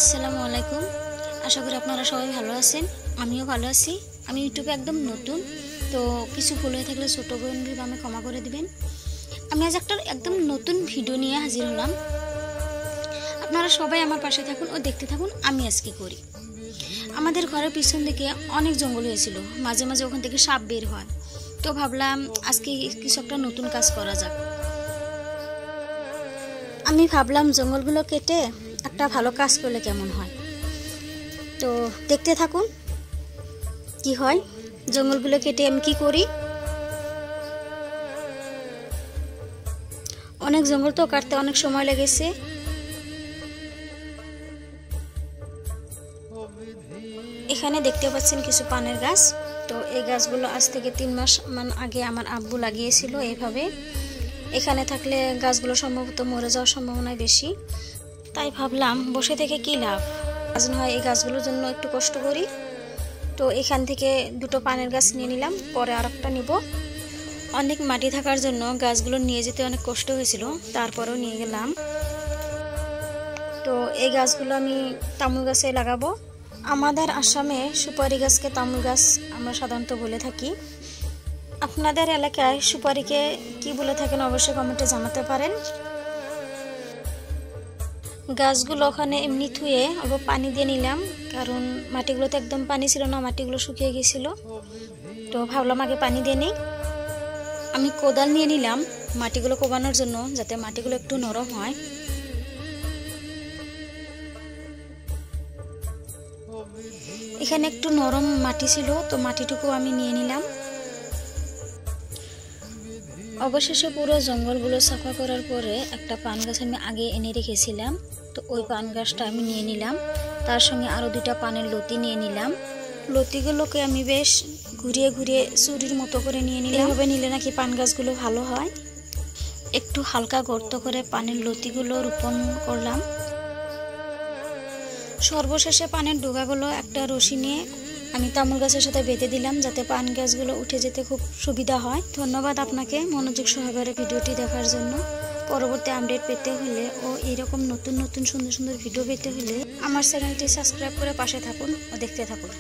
আসসালামু আলাইকুম। আশা করি আপনারা সবাই ভালো আছেন। আমিও ভালো আছি। আমি ইউটিউবে একদম নতুন, তো কিছু ভুল হয়ে থাকলে ছোটো বোন আমি ক্ষমা করে দিবেন। আমি আজ একটা একদম নতুন ভিডিও নিয়ে হাজির হলাম। আপনারা সবাই আমার পাশে থাকুন ও দেখতে থাকুন আমি আজকে করি। আমাদের ঘরের পিছন দিকে অনেক জঙ্গল হয়েছিল, মাঝে মাঝে ওখান থেকে সাপ বের হয়। তো ভাবলাম আজকে কিছু একটা নতুন কাজ করা যাক। আমি ভাবলাম জঙ্গলগুলো কেটে একটা ভালো কাজ করলে কেমন হয়। তো দেখতে থাকুন কি হয়। জঙ্গলগুলো কেটে আমি কি করি। অনেক জঙ্গল তো কাটতে অনেক সময় লেগেছে। এখানে দেখতে পাচ্ছেন কিছু পানের গাছ। তো এই গাছগুলো আজ থেকে 3 মাস আগে আমার আব্বু লাগিয়েছিল এইভাবে। এখানে থাকলে গাছগুলো সম্ভবত মরে যাওয়ার সম্ভাবনা বেশি, তাই ভাবলাম বসে থেকে কি লাভ, কাজ না হয় এই গাছগুলোর জন্য একটু কষ্ট করি। তো এখান থেকে দুটো পানের গাছ নিয়ে নিলাম, পরে আর একটা নিব। অনেক মাটি থাকার জন্য গাছগুলো নিয়ে যেতে অনেক কষ্ট হয়েছিল, তারপরেও নিয়ে গেলাম। তো এই গাছগুলো আমি তামুল গাছে লাগাবো। আমাদের আসামে সুপারি গাছকে তামুল গাছ আমরা সাধারণত বলে থাকি। আপনাদের এলাকায় সুপারিকে কি বলে থাকেন অবশ্যই কমেন্টে জানাতে পারেন। গাছগুলো ওখানে এমনি থুয়ে অল্প পানি দিয়ে নিলাম, কারণ মাটিগুলোতে একদম পানি ছিল না, মাটিগুলো শুকিয়ে গেছিল। তো ভাবলাম আগে পানি দিয়ে নিই। আমি কোদাল নিয়ে নিলাম মাটিগুলো কোবানোর জন্য, যাতে মাটিগুলো একটু নরম হয়। এখানে একটু নরম মাটি ছিল, তো মাটিটুকু আমি নিয়ে নিলাম। অবশেষে পুরো জঙ্গলগুলো সাফা করার পরে একটা পান গাছ আমি আগে এনে রেখেছিলাম, তো ওই পান গাছটা আমি নিয়ে নিলাম। তার সঙ্গে আরও 2টা পানের লতি নিয়ে নিলাম। লতিগুলোকে আমি বেশ ঘুরিয়ে ঘুরিয়ে চুরির মতো করে নিয়ে নিলাম। এভাবে নিলে নাকি পান গাছগুলো ভালো হয়। একটু হালকা গর্ত করে পানের লতিগুলো রোপণ করলাম। সর্বশেষে পানের ডোগাগুলো একটা রশি নিয়ে আমি তামুল গাছের সাথে বেঁধে দিলাম, যাতে পান গাছগুলো উঠে যেতে খুব সুবিধা হয়। ধন্যবাদ আপনাকে মনোযোগ সহকারে ভিডিওটি দেখার জন্য। পরবর্তী আপডেট পেতে হলে ও এরকম নতুন নতুন সুন্দর সুন্দর ভিডিও পেতে হলে আমার চ্যানেলটি সাবস্ক্রাইব করে পাশে থাকুন ও দেখতে থাকুন।